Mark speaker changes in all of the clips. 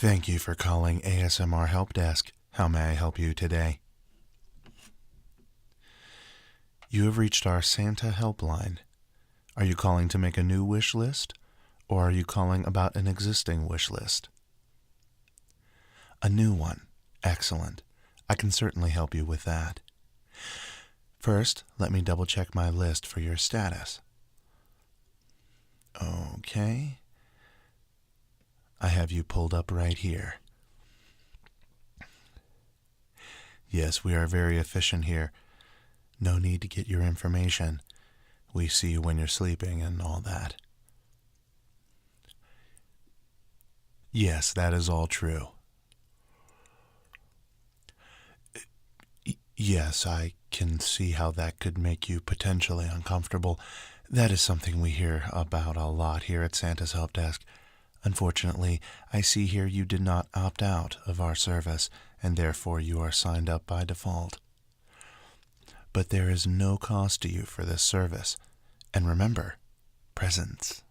Speaker 1: Thank you for calling ASMR Help Desk. How may I help you today? You have reached our Santa helpline. Are you calling to make a new wish list, or are you calling about an existing wish list? A new one. Excellent. I can certainly help you with that. First, let me double check my list for your status. Okay. I have you pulled up right here. Yes, we are very efficient here. No need to get your information. We see you when you're sleeping and all that. Yes, that is all true. Yes, I can see how that could make you potentially uncomfortable. That is something we hear about a lot here at Santa's Help Desk. Unfortunately, I see here you did not opt out of our service, and therefore you are signed up by default. But there is no cost to you for this service. And remember, presents.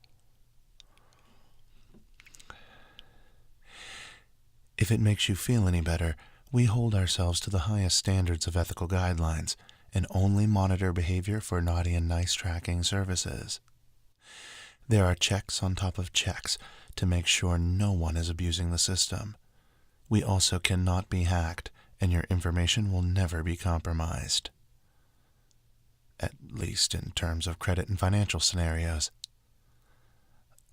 Speaker 1: If it makes you feel any better, we hold ourselves to the highest standards of ethical guidelines and only monitor behavior for naughty and nice tracking services. There are checks on top of checks to make sure no one is abusing the system. We also cannot be hacked, and your information will never be compromised. At least in terms of credit and financial scenarios.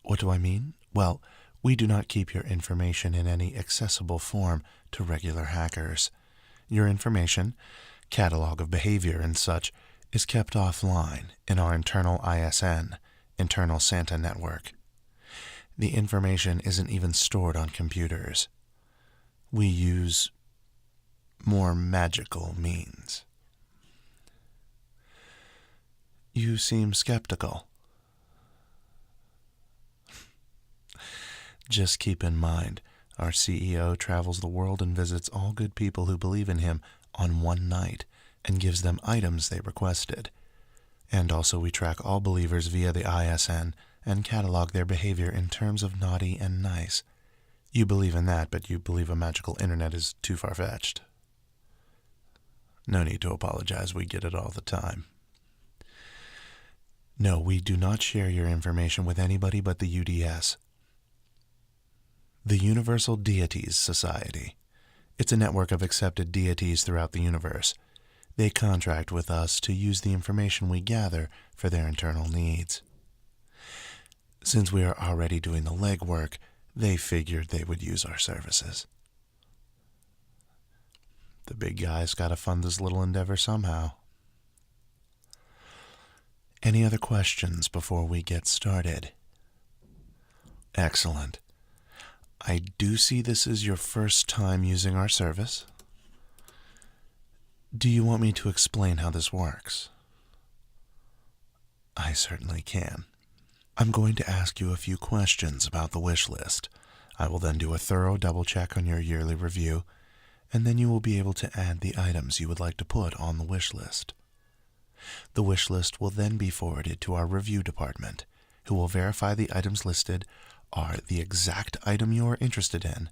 Speaker 1: What do I mean? Well, we do not keep your information in any accessible form to regular hackers. Your information, catalog of behavior and such, is kept offline in our internal ISN, internal Santa network. The information isn't even stored on computers. We use more magical means. You seem skeptical. Just keep in mind, our CEO travels the world and visits all good people who believe in him on one night and gives them items they requested. And also we track all believers via the ISN and catalog their behavior in terms of naughty and nice. You believe in that, but you believe a magical internet is too far-fetched. No need to apologize, we get it all the time. No, we do not share your information with anybody but the UDS. The Universal Deities Society. It's a network of accepted deities throughout the universe. They contract with us to use the information we gather for their internal needs. Since we are already doing the legwork, they figured they would use our services. The big guy's got to fund this little endeavor somehow. Any other questions before we get started? Excellent. I do see this is your first time using our service. Do you want me to explain how this works? I certainly can. I'm going to ask you a few questions about the wish list. I will then do a thorough double check on your yearly review, and then you will be able to add the items you would like to put on the wish list. The wish list will then be forwarded to our review department, who will verify the items listed are the exact item you are interested in.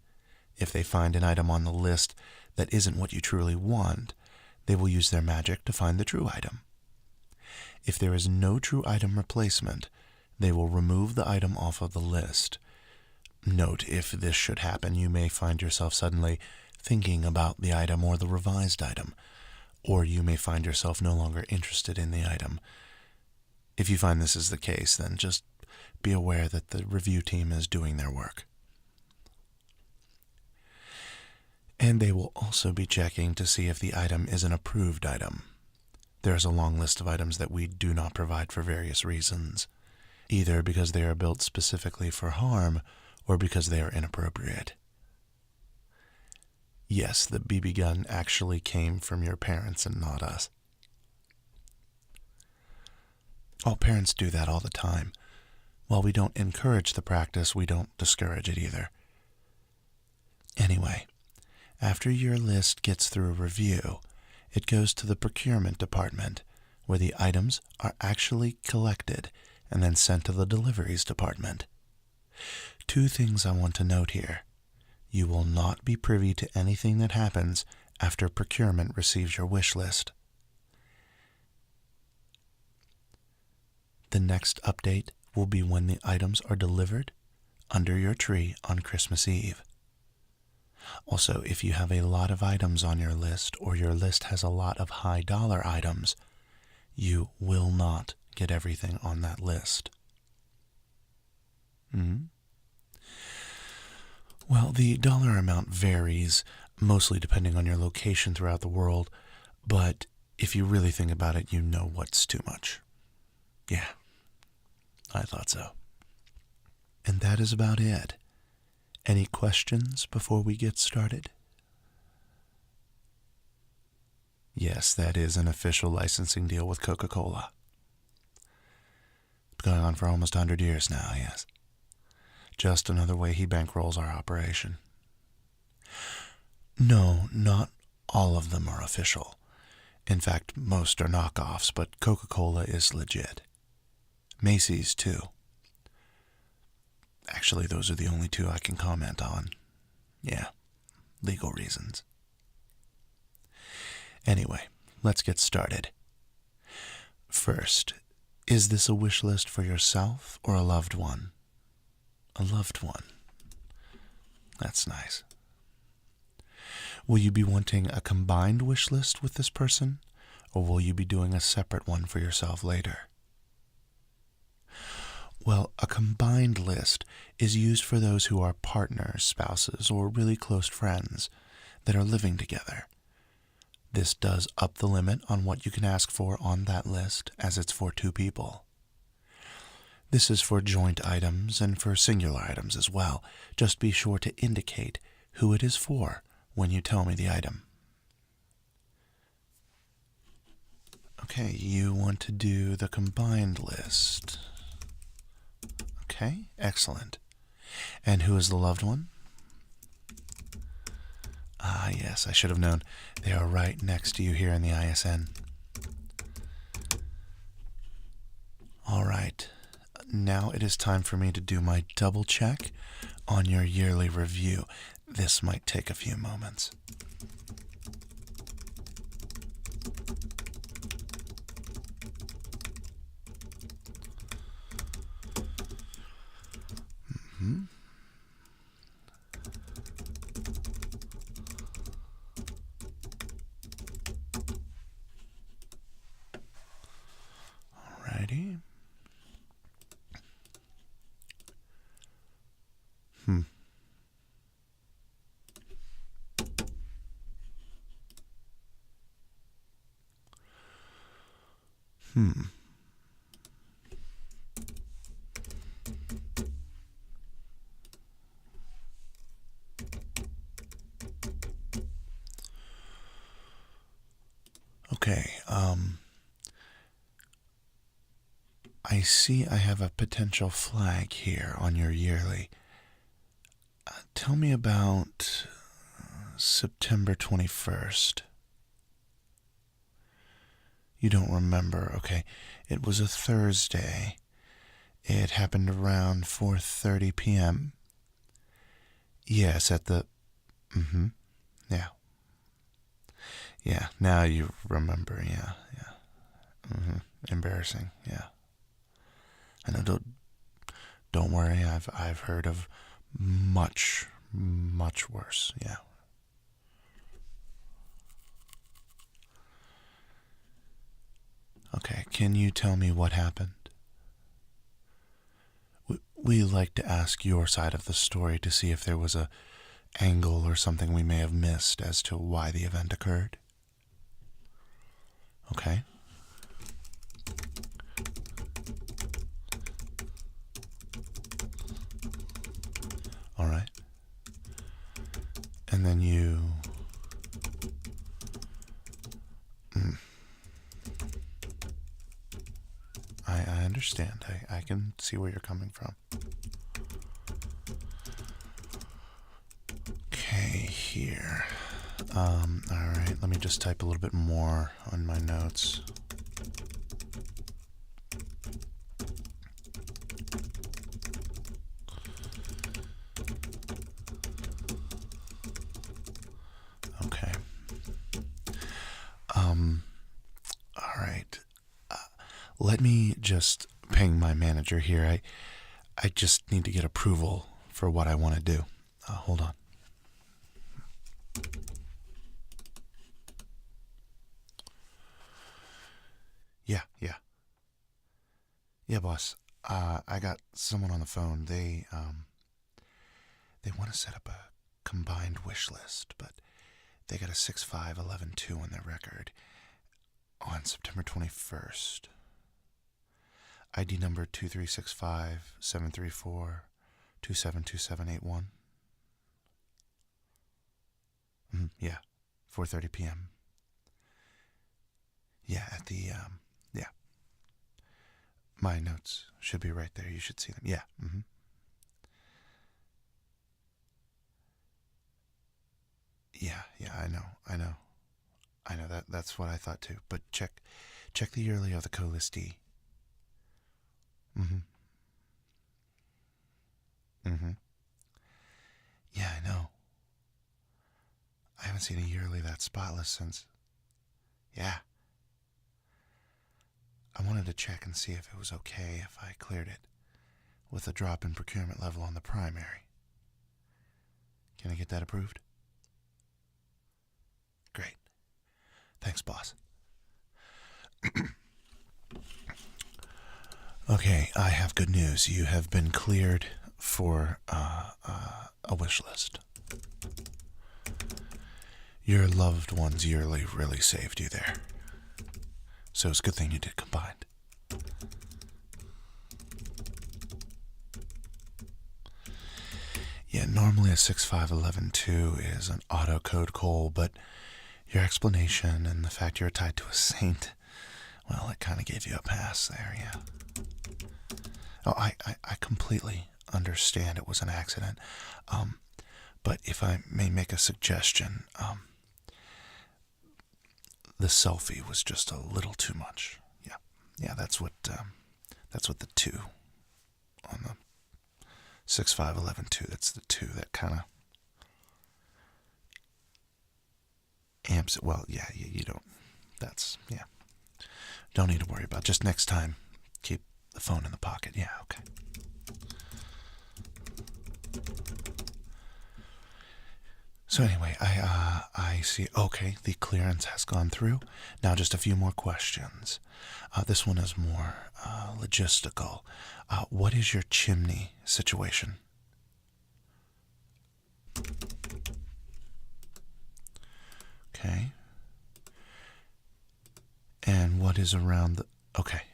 Speaker 1: If they find an item on the list that isn't what you truly want, they will use their magic to find the true item. If there is no true item replacement, they will remove the item off of the list. Note, if this should happen, you may find yourself suddenly thinking about the item or the revised item, or you may find yourself no longer interested in the item. If you find this is the case, then just be aware that the review team is doing their work. And they will also be checking to see if the item is an approved item. There's a long list of items that we do not provide for various reasons, either because they are built specifically for harm or because they are inappropriate. Yes, the BB gun actually came from your parents and not us. All parents do that all the time. While we don't encourage the practice, we don't discourage it either. Anyway, after your list gets through review, it goes to the procurement department, where the items are actually collected and then sent to the deliveries department. Two things I want to note here. You will not be privy to anything that happens after procurement receives your wish list. The next update will be when the items are delivered under your tree on Christmas Eve. Also, if you have a lot of items on your list or your list has a lot of high dollar items, you will not get everything on that list. Well, the dollar amount varies, mostly depending on your location throughout the world, but if you really think about it, you know what's too much. Yeah, I thought so. And that is about it. Any questions before we get started? Yes, that is an official licensing deal with Coca-Cola. It's going on for almost 100 years now, yes. Just another way he bankrolls our operation. No, not all of them are official. In fact, most are knockoffs, but Coca-Cola is legit. Macy's, too. Actually, those are the only two I can comment on. Yeah, legal reasons. Anyway, let's get started. First, is this a wish list for yourself or a loved one? A loved one. That's nice. Will you be wanting a combined wish list with this person, or will you be doing a separate one for yourself later? Well, a combined list is used for those who are partners, spouses, or really close friends that are living together. This does up the limit on what you can ask for on that list, as it's for 2 people. This is for joint items and for singular items as well. Just be sure to indicate who it is for when you tell me the item. Okay, you want to do the combined list. Okay, excellent. And who is the loved one? Ah, yes, I should have known. They are right next to you here in the ISN. All right. Now it is time for me to do my double check on your yearly review. This might take a few moments. Alrighty. Okay, I see I have a potential flag here on your yearly. Tell me about September 21st. You don't remember, okay. It was a Thursday. It happened around 4:30 p.m. Yes, at the... Yeah. Yeah, now you remember, yeah. Embarrassing, yeah. I know, don't worry, I've heard of much worse, yeah. Okay, can you tell me what happened? We like to ask your side of the story to see if there was a angle or something we may have missed as to why the event occurred. Okay. All right. And then you... I understand. I can see where you're coming from. Okay, here. Alright, let me just type a little bit more on my notes. All right. Let me just ping my manager here. I just need to get approval for what I want to do. Hold on. Yeah. Yeah, boss. I got someone on the phone. They want to set up a combined wish list, but they got a 65112 on their record on September 21st. ID number 2365-734-272781. Yeah, 4:30 p.m. Yeah, at the yeah. My notes should be right there. You should see them. Yeah. Yeah, I know. That's what I thought too. But check the yearly of the co-listee. Yeah, I know. I haven't seen a yearly that spotless since. Yeah. I wanted to check and see if it was okay if I cleared it with a drop in procurement level on the primary. Can I get that approved? Great. Thanks, boss. Okay, I have good news. You have been cleared for a wish list. Your loved one's yearly really saved you there. So it's a good thing you did combined. Yeah, normally a 65112 is an auto code call, but your explanation and the fact you're tied to a saint, well, it kind of gave you a pass there, yeah. Oh, I completely understand it was an accident. But if I may make a suggestion, the selfie was just a little too much. Yeah, that's what the 2 on the 65112. That's the 2 that kind of amps it. Well, yeah, you don't. That's yeah. Don't need to worry about it. Just next time, keep the phone in the pocket. Yeah, okay. So anyway, I see. Okay, the clearance has gone through. Now just a few more questions. This one is more logistical. What is your chimney situation? Okay. And what is around the... Okay.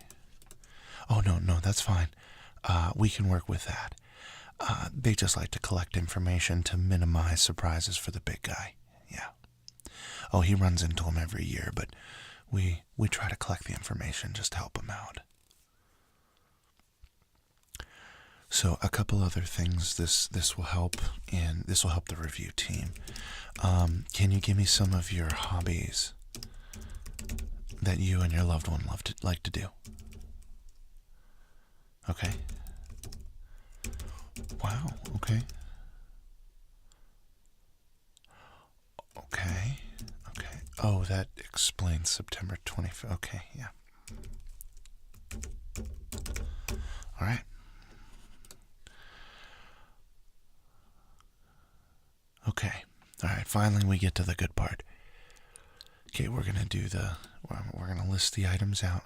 Speaker 1: Oh, no, that's fine. We can work with that. They just like to collect information to minimize surprises for the big guy. Yeah. Oh, he runs into them every year, but we try to collect the information just to help him out. So a couple other things this will help, and this will help the review team. Can you give me some of your hobbies that you and your loved one like to do? Okay. Wow. Okay. Oh, that explains September 25th. Okay, yeah. All right. Okay. All right. Finally, we get to the good part. Okay, we're gonna list the items out,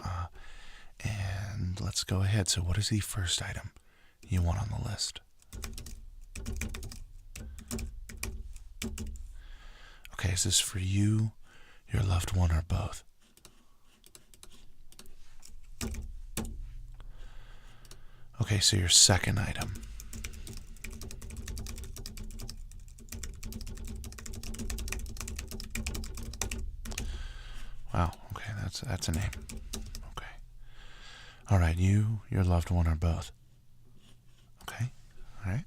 Speaker 1: and let's go ahead. So, what is the first item you want on the list? Okay, is this for you, your loved one, or both? Okay, so your second item. Wow, okay, that's a name. Okay. All right, you, your loved one, or both? Okay, all right.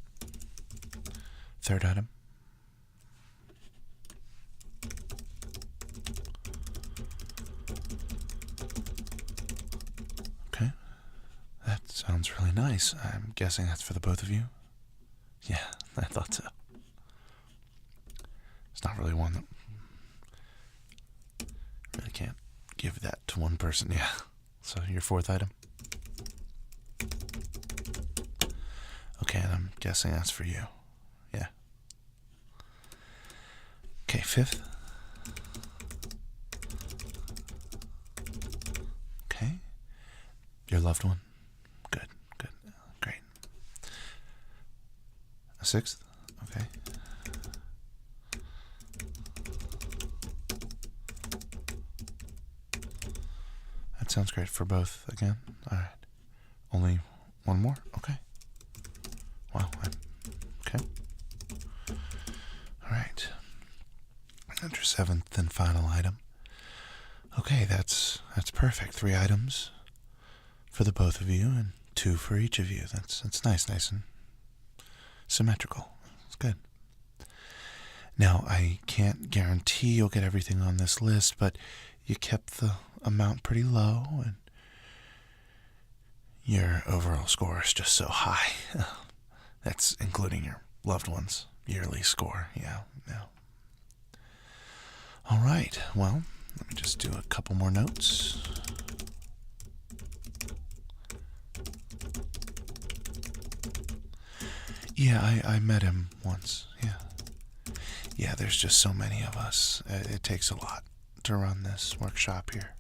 Speaker 1: Third item. Okay, that sounds really nice. I'm guessing that's for the both of you? Yeah, I thought so. It's not really one that really can't just one person, yeah. So your fourth item? Okay, and I'm guessing that's for you. Yeah. Okay, fifth. Okay. Your loved one? Good, good, great. A sixth? Okay. That sounds great for both again. Alright. Only one more? Okay. Wow. Okay. Alright. And your seventh and final item. Okay, that's perfect. 3 items for the both of you and 2 for each of you. That's nice and symmetrical. It's good. Now, I can't guarantee you'll get everything on this list, but you kept the amount pretty low, and your overall score is just so high. That's including your loved one's yearly score. Yeah. All right, well, let me just do a couple more notes. Yeah, I met him once, yeah. Yeah, there's just so many of us. It takes a lot to run this workshop here.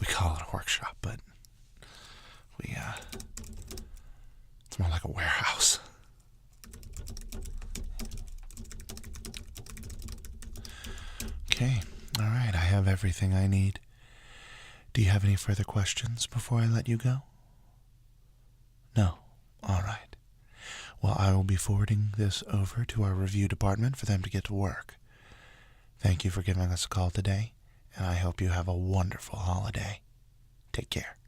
Speaker 1: We call it a workshop, but it's more like a warehouse. Okay, all right, I have everything I need. Do you have any further questions before I let you go? No? All right. Well, I will be forwarding this over to our review department for them to get to work. Thank you for giving us a call today, and I hope you have a wonderful holiday. Take care.